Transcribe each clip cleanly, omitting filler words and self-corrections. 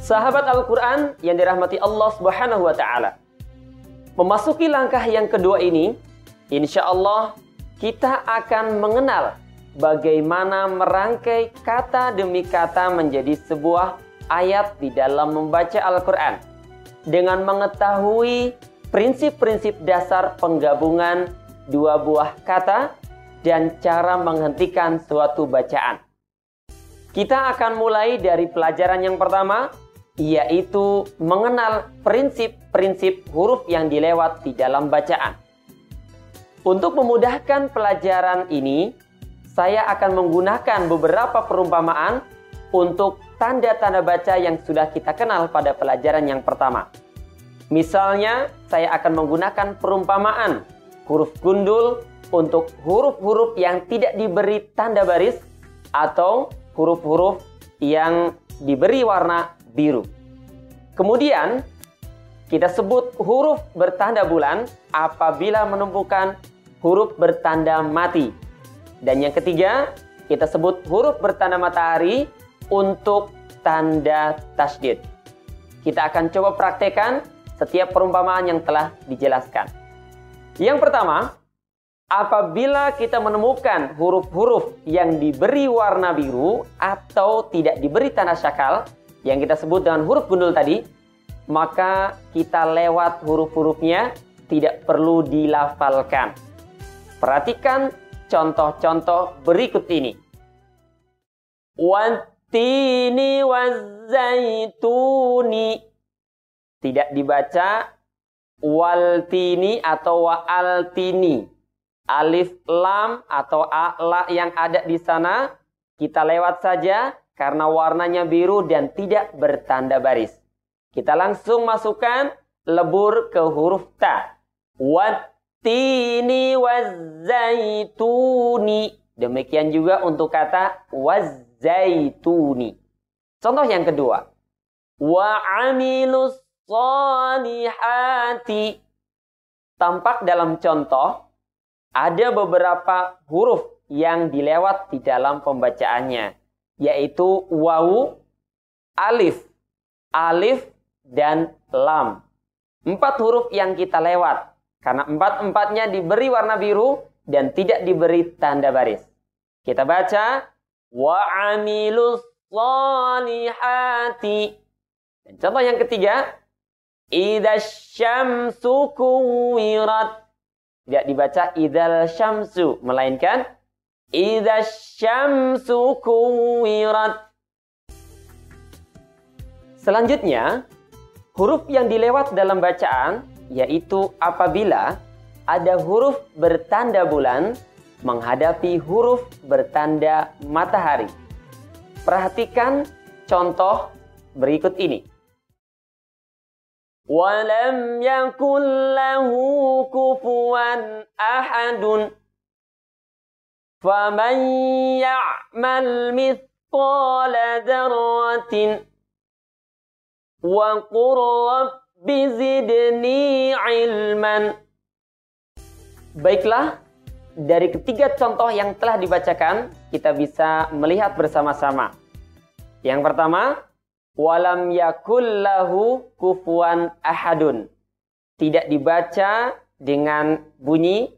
Sahabat Al-Quran yang dirahmati Allah Subhanahu wa Ta'ala, memasuki langkah yang kedua ini, insya Allah kita akan mengenal bagaimana merangkai kata demi kata menjadi sebuah ayat di dalam membaca Al-Quran, dengan mengetahui prinsip-prinsip dasar penggabungan dua buah kata dan cara menghentikan suatu bacaan. Kita akan mulai dari pelajaran yang pertama, yaitu mengenal prinsip-prinsip huruf yang dilewat di dalam bacaan. Untuk memudahkan pelajaran ini, saya akan menggunakan beberapa perumpamaan untuk tanda-tanda baca yang sudah kita kenal pada pelajaran yang pertama. Misalnya, saya akan menggunakan perumpamaan huruf gundul untuk huruf-huruf yang tidak diberi tanda baris atau huruf-huruf yang diberi warna biru. Kemudian, kita sebut huruf bertanda bulan apabila menemukan huruf bertanda mati. Dan yang ketiga, kita sebut huruf bertanda matahari untuk tanda tasydid. Kita akan coba praktekkan setiap perumpamaan yang telah dijelaskan. Yang pertama, apabila kita menemukan huruf-huruf yang diberi warna biru atau tidak diberi tanda syakal, yang kita sebut dengan huruf gundul tadi, maka kita lewat huruf-hurufnya, tidak perlu dilafalkan. Perhatikan contoh-contoh berikut ini. Wattini wazzaituni. Tidak dibaca waltini atau waaltini. Alif lam atau a la yang ada di sana kita lewat saja karena warnanya biru dan tidak bertanda baris. Kita langsung masukkan lebur ke huruf ta. Wattini wazzaituni. Demikian juga untuk kata wazzaituni. Contoh yang kedua. Wa amilus solihati. Tampak dalam contoh ada beberapa huruf yang dilewat di dalam pembacaannya, yaitu wawu, alif, dan lam. 4 huruf yang kita lewat, karena 4-empatnya diberi warna biru dan tidak diberi tanda baris. Kita baca, wa amilus solihati. Dan contoh yang ketiga, idza syamsu kuwirat. Tidak dibaca idzal syamsu, melainkan idza syamsu kuwirat. Selanjutnya, huruf yang dilewat dalam bacaan yaitu apabila ada huruf bertanda bulan menghadapi huruf bertanda matahari. Perhatikan contoh berikut ini. Walam yakul lahu kufuwan ahadun. Faman ya'mal mithqala dzarratin wa qur rabbi zidni ilman. Baiklah, dari ketiga contoh yang telah dibacakan, kita bisa melihat bersama-sama. Yang pertama, walam yakul lahu kufuwan ahadun. Tidak dibaca dengan bunyi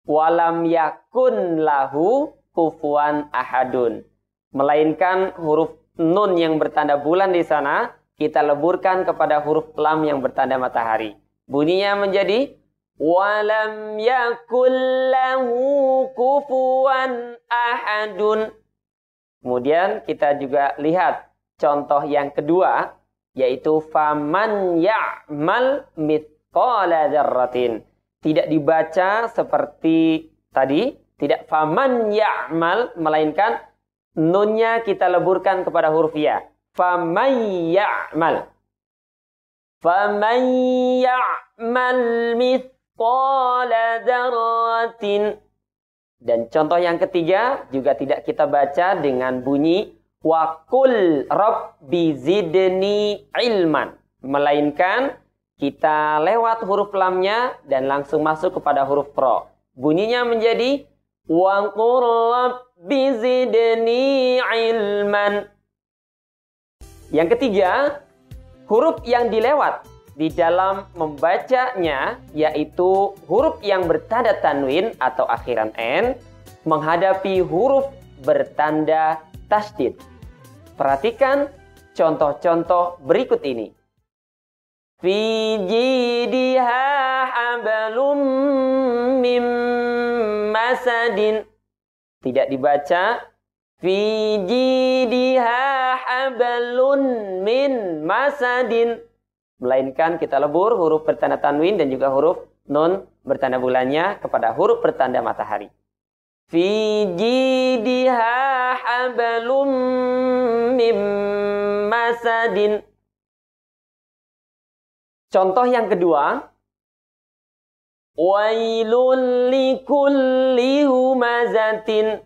walam yakun lahu kufuwan ahadun. Melainkan huruf nun yang bertanda bulan di sana, kita leburkan kepada huruf lam yang bertanda matahari. Bunyinya menjadi walam yakul lahu kufuwan ahadun. Kemudian kita juga lihat contoh yang kedua, yaitu faman ya'mal mithqala dzarratin. Tidak dibaca seperti tadi, tidak faman ya'mal, melainkan nunnya kita leburkan kepada huruf ya. Faman ya'mal. Faman ya'mal mithqala dzarratin. Dan contoh yang ketiga juga tidak kita baca dengan bunyi wa qul rabbi zidni ilman, melainkan kita lewat huruf lamnya dan langsung masuk kepada huruf ro. Bunyinya menjadi wa qul rabbi zidni ilman. Yang ketiga, huruf yang dilewat di dalam membacanya yaitu huruf yang bertanda tanwin atau akhiran n menghadapi huruf bertanda tasydid. Perhatikan contoh-contoh berikut ini. Fi jidiha hablum mim masadin. Tidak dibaca fi jidiha hablun min masadin. Melainkan kita lebur huruf bertanda tanwin dan juga huruf nun bertanda bulannya kepada huruf bertanda matahari. Fi jidiha hablum mim masadin. Contoh yang kedua, wailul likulli humazatin.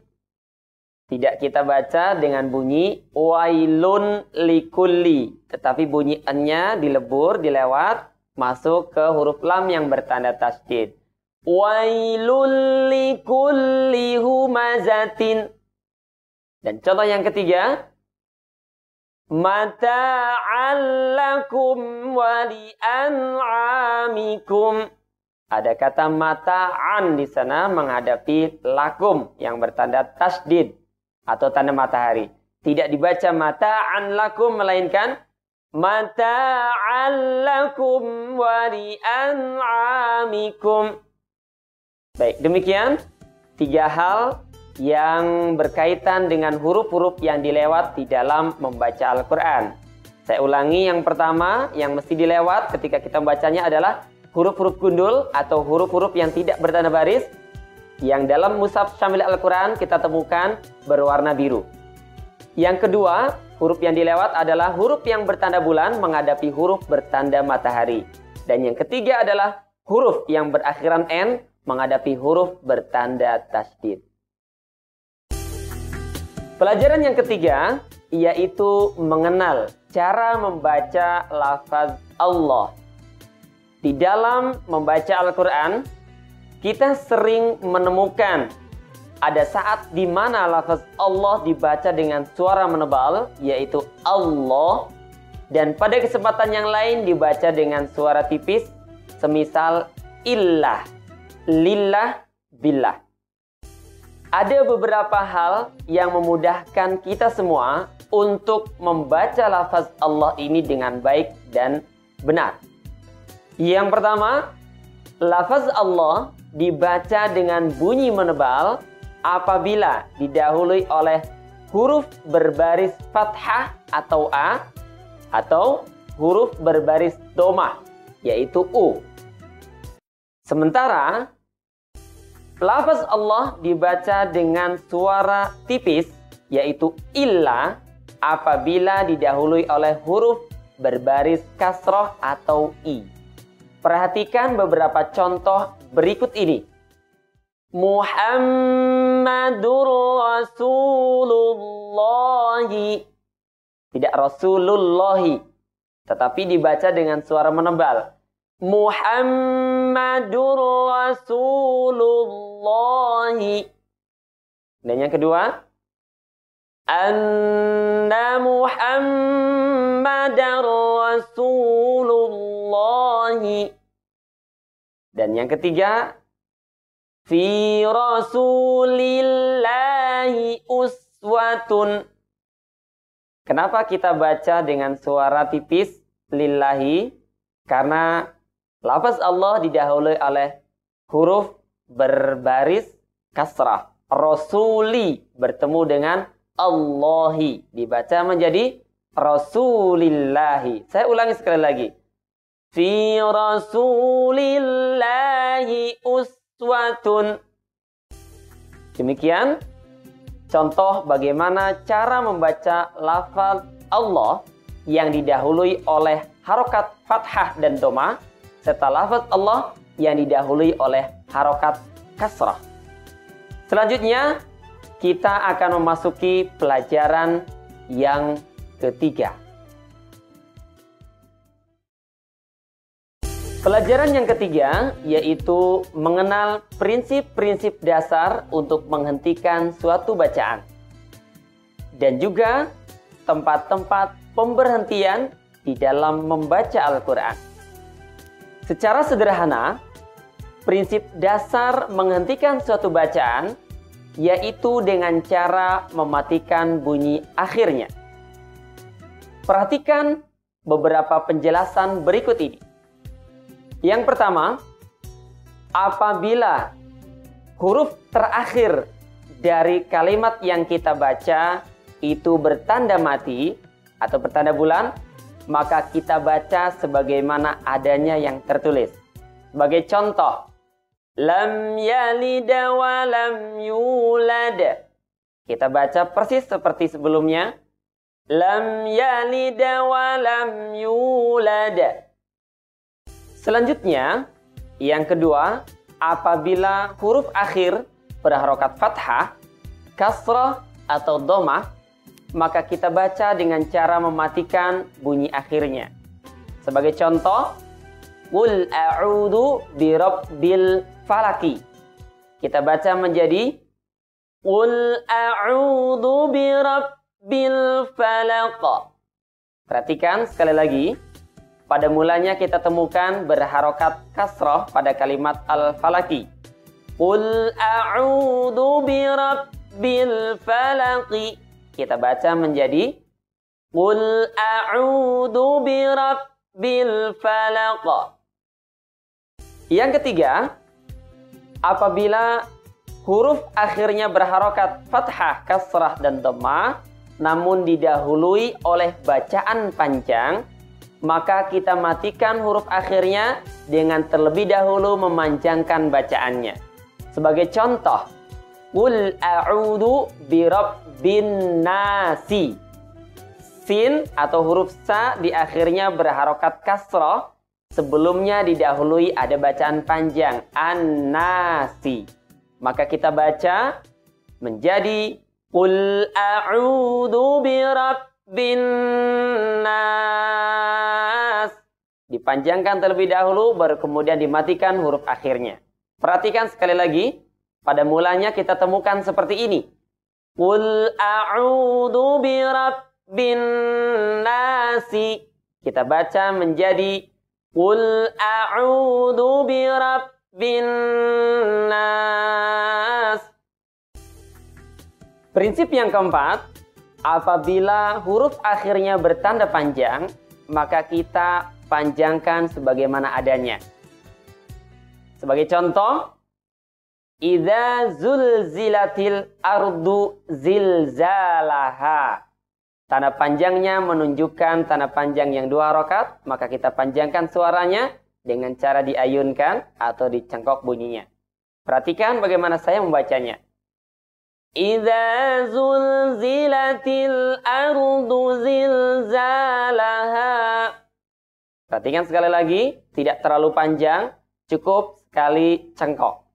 Tidak kita baca dengan bunyi wailun likulli, tetapi bunyi n-nya dilebur, dilewat, masuk ke huruf lam yang bertanda tasydid. Wailul likulli humazatin. Dan contoh yang ketiga, mata'an lakum wa li'an'amikum. Ada kata mata'an di sana menghadapi lakum yang bertanda tasydid atau tanda matahari. Tidak dibaca mata'an lakum melainkan mata'an lakum wa li'an'amikum. Baik, demikian 3 hal yang berkaitan dengan huruf-huruf yang dilewat di dalam membaca Al-Quran. Saya ulangi, yang pertama yang mesti dilewat ketika kita membacanya adalah huruf-huruf gundul atau huruf-huruf yang tidak bertanda baris, yang dalam mushaf syamil Al-Quran kita temukan berwarna biru. Yang kedua, huruf yang dilewat adalah huruf yang bertanda bulan menghadapi huruf bertanda matahari. Dan yang ketiga adalah huruf yang berakhiran n menghadapi huruf bertanda tasydid. Pelajaran yang ketiga yaitu mengenal cara membaca lafaz Allah. Di dalam membaca Al-Quran, kita sering menemukan ada saat di mana lafaz Allah dibaca dengan suara menebal, yaitu Allah. Dan pada kesempatan yang lain dibaca dengan suara tipis, semisal illah, lillah, billah. Ada beberapa hal yang memudahkan kita semua untuk membaca lafaz Allah ini dengan baik dan benar. Yang pertama, lafaz Allah dibaca dengan bunyi menebal apabila didahului oleh huruf berbaris fathah atau A, atau huruf berbaris domah yaitu U. Sementara lafaz Allah dibaca dengan suara tipis yaitu illa apabila didahului oleh huruf berbaris kasroh atau I. Perhatikan beberapa contoh berikut ini. Muhammadur Rasulullahi. Tidak Rasulullahi, tetapi dibaca dengan suara menebal. Muhammadur Rasulullahi. Dan yang kedua, anna Muhammadar Rasulullahi. Dan yang ketiga, fi Rasulillahi uswatun. Kenapa kita baca dengan suara tipis lillahi? Karena lafaz Allah didahului oleh huruf berbaris kasrah. Rasuli bertemu dengan Allahi, dibaca menjadi Rasulillahi. Saya ulangi sekali lagi. Fi Rasulillahi uswatun. Demikian contoh bagaimana cara membaca lafaz Allah yang didahului oleh harokat fathah dan doma, serta lafaz Allah yang didahului oleh harokat kasrah. Selanjutnya, kita akan memasuki pelajaran yang ketiga. Pelajaran yang ketiga yaitu mengenal prinsip-prinsip dasar untuk menghentikan suatu bacaan. Dan juga tempat-tempat pemberhentian di dalam membaca Al-Quran. Secara sederhana, prinsip dasar menghentikan suatu bacaan yaitu dengan cara mematikan bunyi akhirnya. Perhatikan beberapa penjelasan berikut ini. Yang pertama, apabila huruf terakhir dari kalimat yang kita baca itu bertanda mati atau bertanda bulan, maka kita baca sebagaimana adanya yang tertulis. Sebagai contoh, lam yalid wa lam yulad. Kita baca persis seperti sebelumnya. Lam yalid wa lam yulad. Selanjutnya, yang kedua, apabila huruf akhir berharokat fathah, kasrah atau dhammah, maka kita baca dengan cara mematikan bunyi akhirnya. Sebagai contoh, qul a'udzu birabbil falaki. Kita baca menjadi qul a'udzu birabbil falaq. Perhatikan sekali lagi, pada mulanya kita temukan berharokat kasrah pada kalimat al-falaki. Qul a'udzu birabbil falaq. Kita baca menjadi qul a'udzu birabbil falaq. Yang ketiga, apabila huruf akhirnya berharokat fathah, kasrah, dan dhammah, namun didahului oleh bacaan panjang, maka kita matikan huruf akhirnya dengan terlebih dahulu memanjangkan bacaannya. Sebagai contoh, qul a'udzu birabbin nasi. Sin atau huruf sa di akhirnya berharokat kasrah, sebelumnya didahului ada bacaan panjang an-nasi. Maka kita baca menjadi qul a'udzu birabbin nas. Dipanjangkan terlebih dahulu baru kemudian dimatikan huruf akhirnya. Perhatikan sekali lagi, pada mulanya kita temukan seperti ini. Qul a'udzu birabbin nasi. Kita baca menjadi qul a'udzu birabbin nas. Prinsip yang keempat, apabila huruf akhirnya bertanda panjang, maka kita panjangkan sebagaimana adanya. Sebagai contoh, idza zulzilatil ardu zilzalaha. Tanda panjangnya menunjukkan tanda panjang yang 2 harokat, maka kita panjangkan suaranya dengan cara diayunkan atau dicengkok bunyinya. Perhatikan bagaimana saya membacanya. Idza zulzilatil ardu zilzalaha. Perhatikan sekali lagi, tidak terlalu panjang, cukup sekali cengkok.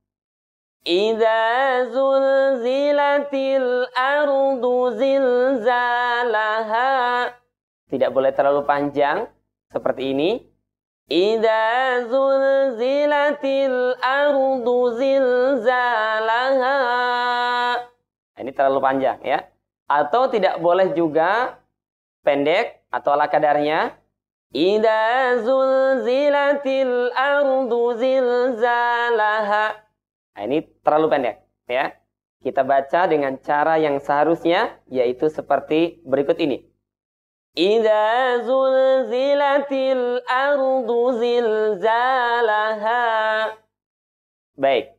Idza zulzilatil ardu zilzalaha. Tidak boleh terlalu panjang seperti ini. Idza zulzilatil ardu zilzalaha. Ini terlalu panjang ya. Atau tidak boleh juga pendek atau ala kadarnya. Idza zulzilatil ardu zilzalaha. Nah, ini terlalu pendek ya. Kita baca dengan cara yang seharusnya, yaitu seperti berikut ini. Idza zulzilatil ardu zilzalaha. Baik.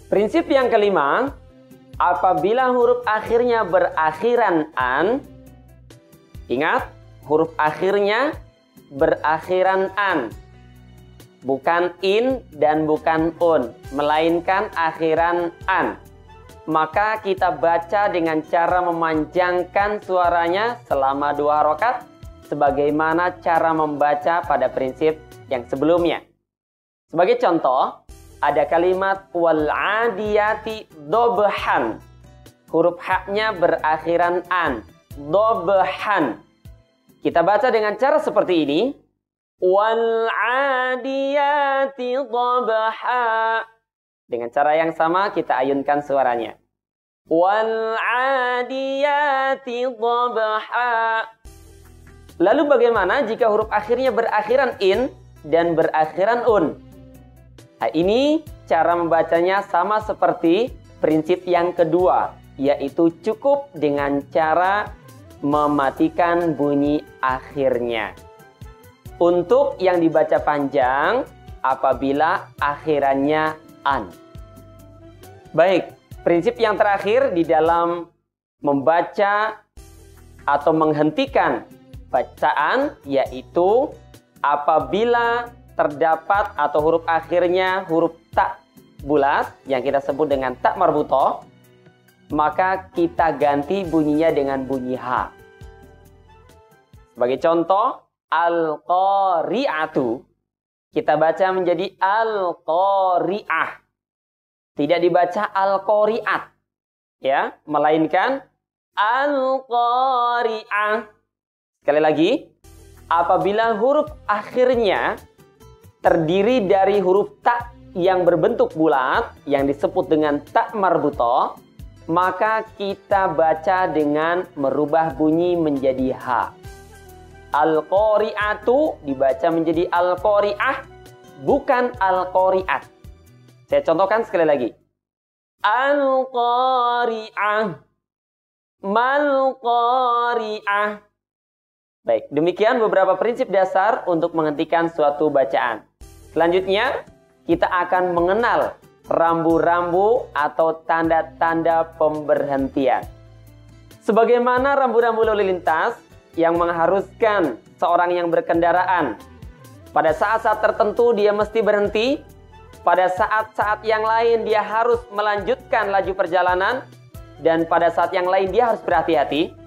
Prinsip yang kelima, apabila huruf akhirnya berakhiran an, ingat huruf akhirnya berakhiran an, bukan in dan bukan un, melainkan akhiran an. Maka kita baca dengan cara memanjangkan suaranya selama 2 harokat, sebagaimana cara membaca pada prinsip yang sebelumnya. Sebagai contoh, ada kalimat wal adiyati dobhan. Huruf haknya berakhiran an, dobhan. Kita baca dengan cara seperti ini. Wal adiyati dhabha. Dengan cara yang sama kita ayunkan suaranya. Wal adiyati dhabha. Lalu bagaimana jika huruf akhirnya berakhiran in dan berakhiran un? Nah, ini cara membacanya sama seperti prinsip yang kedua, yaitu cukup dengan cara mematikan bunyi akhirnya. Untuk yang dibaca panjang, apabila akhirannya an. Baik, prinsip yang terakhir di dalam membaca atau menghentikan bacaan, yaitu apabila terdapat atau huruf akhirnya huruf ta bulat yang kita sebut dengan ta marbutoh, maka kita ganti bunyinya dengan bunyi ha. Sebagai contoh, al-qari'atu kita baca menjadi al-qari'ah. Tidak dibaca al-qari'at, ya, melainkan al-qari'ah. Sekali lagi, apabila huruf akhirnya terdiri dari huruf ta yang berbentuk bulat yang disebut dengan ta marbutoh, maka kita baca dengan merubah bunyi menjadi ha. Al-qari'atu dibaca menjadi al-qari'ah, bukan al-qari'at. Saya contohkan sekali lagi. Al-qari'ah, mal-qari'ah. Baik, demikian beberapa prinsip dasar untuk menghentikan suatu bacaan. Selanjutnya, kita akan mengenal rambu-rambu atau tanda-tanda pemberhentian. Sebagaimana rambu-rambu lalu lintas yang mengharuskan seorang yang berkendaraan pada saat-saat tertentu dia mesti berhenti, pada saat-saat yang lain dia harus melanjutkan laju perjalanan, dan pada saat yang lain dia harus berhati-hati.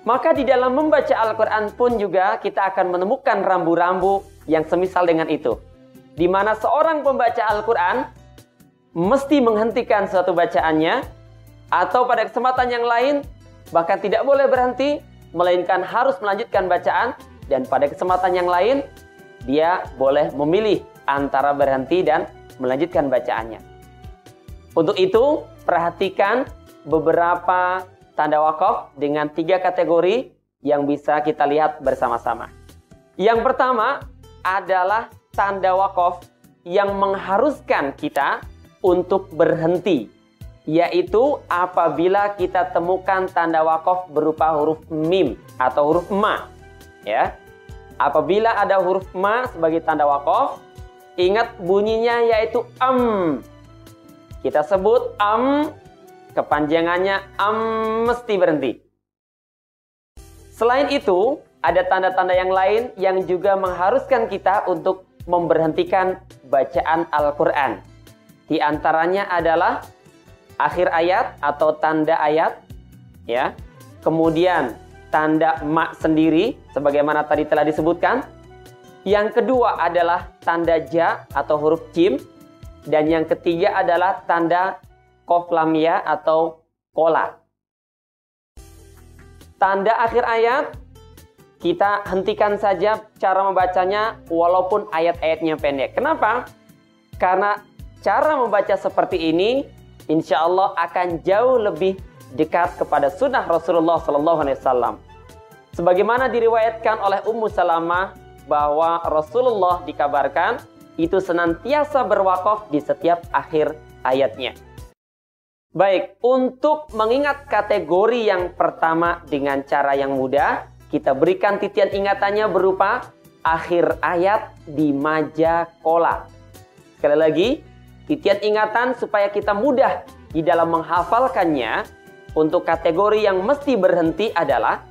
Maka di dalam membaca Al-Quran pun juga kita akan menemukan rambu-rambu yang semisal dengan itu, di mana seorang pembaca Al-Quran mesti menghentikan suatu bacaannya, atau pada kesempatan yang lain bahkan tidak boleh berhenti, melainkan harus melanjutkan bacaan, dan pada kesempatan yang lain dia boleh memilih antara berhenti dan melanjutkan bacaannya. Untuk itu, perhatikan beberapa tanda wakaf dengan 3 kategori yang bisa kita lihat bersama-sama. Yang pertama adalah tanda wakaf yang mengharuskan kita untuk berhenti, yaitu apabila kita temukan tanda wakaf berupa huruf mim atau huruf ma. Ya, apabila ada huruf ma sebagai tanda wakaf, ingat bunyinya yaitu am. Kita sebut am, kepanjangannya am, mesti berhenti. Selain itu, ada tanda-tanda yang lain yang juga mengharuskan kita untuk memberhentikan bacaan Al-Quran. Di antaranya adalah akhir ayat atau tanda ayat, ya. Kemudian tanda ma sendiri, sebagaimana tadi telah disebutkan. Yang kedua adalah tanda ja atau huruf jim. Dan yang ketiga adalah tanda qaf lam ya atau kola. Tanda akhir ayat, kita hentikan saja cara membacanya walaupun ayat-ayatnya pendek. Kenapa? Karena cara membaca seperti ini insya Allah akan jauh lebih dekat kepada sunnah Rasulullah SAW. Sebagaimana diriwayatkan oleh Ummu Salamah bahwa Rasulullah dikabarkan itu senantiasa berwakaf di setiap akhir ayatnya. Baik, untuk mengingat kategori yang pertama dengan cara yang mudah, kita berikan titian ingatannya berupa akhir ayat di maja kola. Sekali lagi, titian ingatan supaya kita mudah di dalam menghafalkannya. Untuk kategori yang mesti berhenti adalah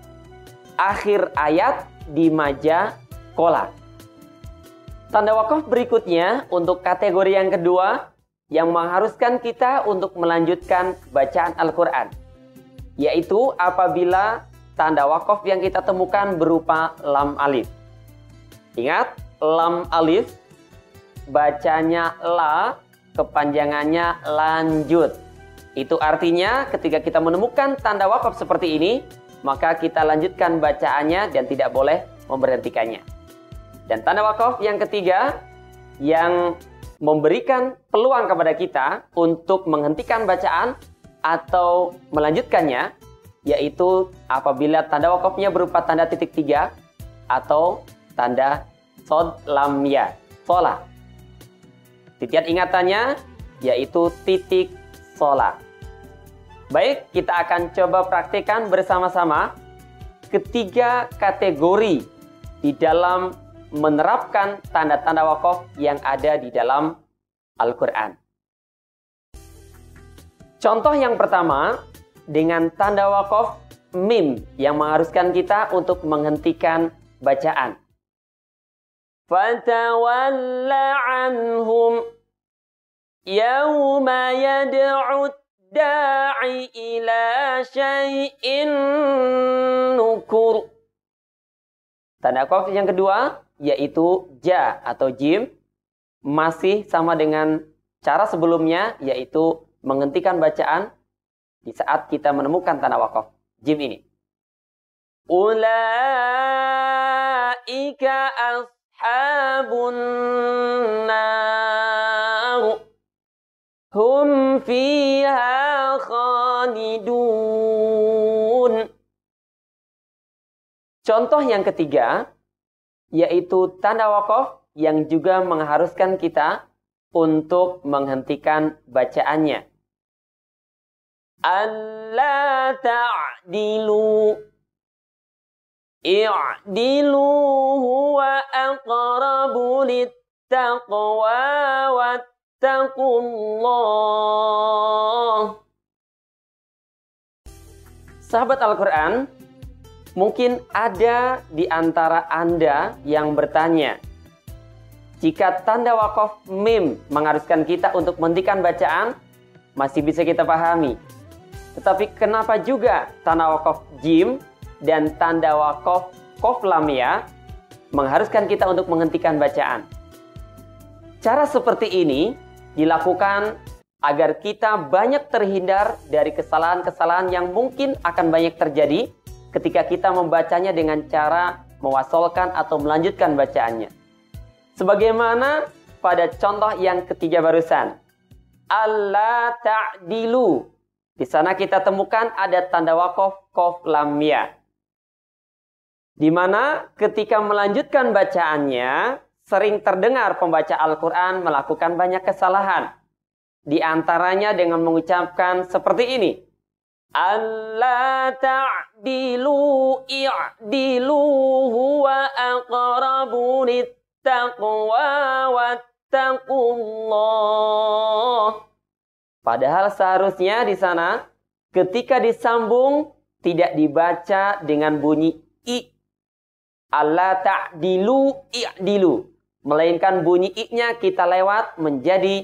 akhir ayat di maja kola. Tanda wakaf berikutnya untuk kategori yang kedua yang mengharuskan kita untuk melanjutkan bacaan Al-Quran, yaitu apabila tanda wakaf yang kita temukan berupa lam alif. Ingat, lam alif bacanya la, kepanjangannya lanjut. Itu artinya ketika kita menemukan tanda wakaf seperti ini, maka kita lanjutkan bacaannya dan tidak boleh memberhentikannya. Dan tanda wakaf yang ketiga yang memberikan peluang kepada kita untuk menghentikan bacaan atau melanjutkannya, yaitu apabila tanda wakafnya berupa tanda titik 3 atau tanda sod lam ya, sola. Titian ingatannya yaitu titik sola. Baik, kita akan coba praktikkan bersama-sama ketiga kategori di dalam menerapkan tanda-tanda wakof yang ada di dalam Al-Quran. Contoh yang pertama, dengan tanda wakof mim yang mengharuskan kita untuk menghentikan bacaan. Fatawalla anhum yawma yad'u da'i ila syai'in nukur. Tanda wakof yang kedua yaitu ja atau jim, masih sama dengan cara sebelumnya, yaitu menghentikan bacaan di saat kita menemukan tanda wakof jim ini. Ulaika ashabun nar hum fiha khalidun. Contoh yang ketiga yaitu tanda wakof yang juga mengharuskan kita untuk menghentikan bacaannya. Alla ta'dilu i'dilu huwa aqrabu littaqwa wattaqullah. Sahabat Al-Quran, mungkin ada di antara Anda yang bertanya, jika tanda wakof mim mengharuskan kita untuk menghentikan bacaan, masih bisa kita pahami. Tetapi kenapa juga tanda wakof jim dan tanda wakof kof lam ya mengharuskan kita untuk menghentikan bacaan? Cara seperti ini dilakukan agar kita banyak terhindar dari kesalahan-kesalahan yang mungkin akan banyak terjadi ketika kita membacanya dengan cara mewasolkan atau melanjutkan bacaannya. Sebagaimana pada contoh yang ketiga barusan. Alla ta'dilu. Di sana kita temukan ada tanda wakof kof lam ya. Di mana ketika melanjutkan bacaannya, sering terdengar pembaca Al-Quran melakukan banyak kesalahan. Di antaranya dengan mengucapkan seperti ini. Alla ta'dilu i'dilu huwa aqrabu littaqwa wattaqullah. Padahal seharusnya di sana ketika disambung tidak dibaca dengan bunyi i. Alla ta'dilu i'dilu. Melainkan bunyi i-nya kita lewat menjadi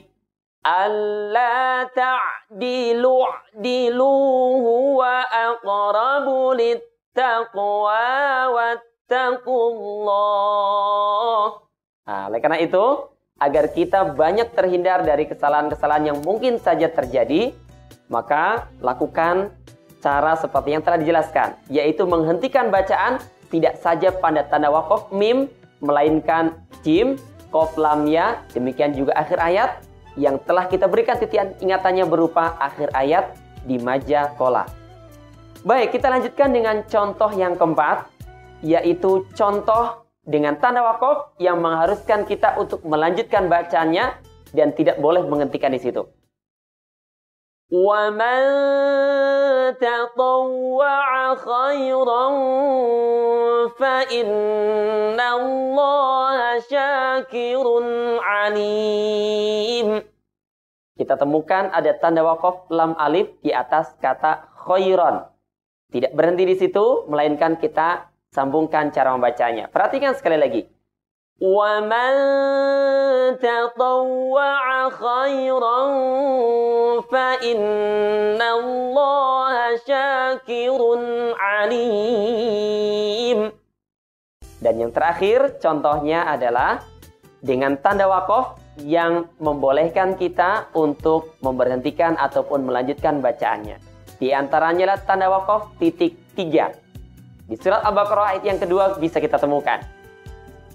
alla ta'dilu i'dilu huwa aqrabu littaqwa wattaqullah. Nah, oleh karena itu, agar kita banyak terhindar dari kesalahan-kesalahan yang mungkin saja terjadi, maka lakukan cara seperti yang telah dijelaskan, yaitu menghentikan bacaan tidak saja pada tanda wakof mim, melainkan jim, kof lam ya, demikian juga akhir ayat yang telah kita berikan titian ingatannya berupa akhir ayat di maja kola. Baik, kita lanjutkan dengan contoh yang keempat, yaitu contoh dengan tanda wakof yang mengharuskan kita untuk melanjutkan bacaannya dan tidak boleh menghentikan di situ. وَمَنْ تَطَوَّعَ خَيْرًا فَإِنَّ اللَّهَ شَاكِرٌ عَلِيمٌ. Kita temukan ada tanda wakof lam alif di atas kata khairon. Tidak berhenti di situ, melainkan kita sambungkan cara membacanya. Perhatikan sekali lagi. وَمَنْ تَطَوَّعَ خَيْرًا فَإِنَّ اللَّهَ شَاكِرٌ عَلِيمٌ. Dan yang terakhir, contohnya adalah dengan tanda wakof yang membolehkan kita untuk memberhentikan ataupun melanjutkan bacaannya. Di antaranya adalah tanda wakof titik 3. Di surat Al-Baqarah ayat yang kedua bisa kita temukan.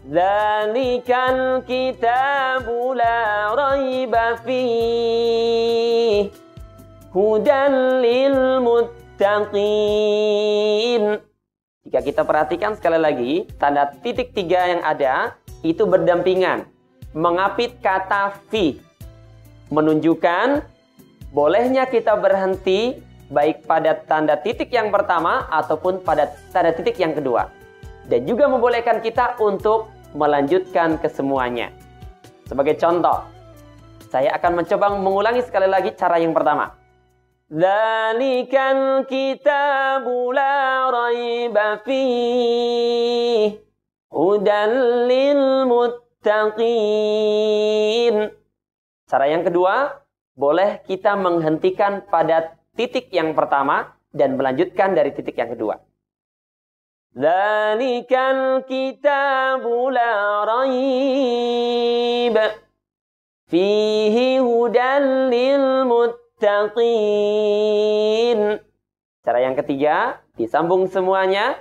Dzalikal kitabu la raiba fihi hudan lil muttaqin. Jika kita perhatikan sekali lagi, tanda titik 3 yang ada itu berdampingan. Mengapit kata fi. Menunjukkan bolehnya kita berhenti baik pada tanda titik yang pertama ataupun pada tanda titik yang kedua. Dan juga membolehkan kita untuk melanjutkan kesemuanya. Sebagai contoh, saya akan mencoba mengulangi sekali lagi cara yang pertama. Dzalikal kitabu la raiba fihi hudan lil muttaqin. Cara yang kedua, boleh kita menghentikan pada titik yang pertama dan melanjutkan dari titik yang kedua. Dzalikal kitabu la raiba fihi hudan lil muttaqin. Cara yang ketiga, disambung semuanya.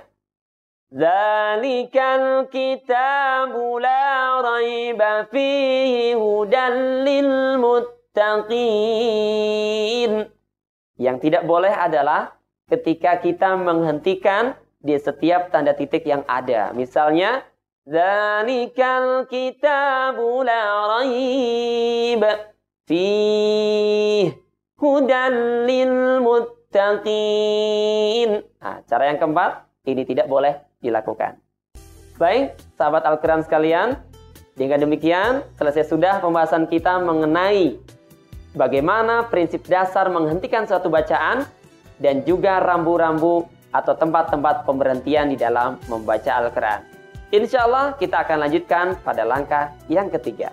Dzalikal kitabu la raiba fihi hudan lil muttaqin. Yang tidak boleh adalah ketika kita menghentikan di setiap tanda titik yang ada. Misalnya, dzalikal kitabu la raiba fihi hudan lil muttaqin. Nah, cara yang keempat, ini tidak boleh dilakukan. Baik, sahabat Al-Quran sekalian, dengan demikian selesai sudah pembahasan kita mengenai bagaimana prinsip dasar menghentikan suatu bacaan dan juga rambu-rambu atau tempat-tempat pemberhentian di dalam membaca Al-Quran. Insya Allah kita akan lanjutkan pada langkah yang ketiga.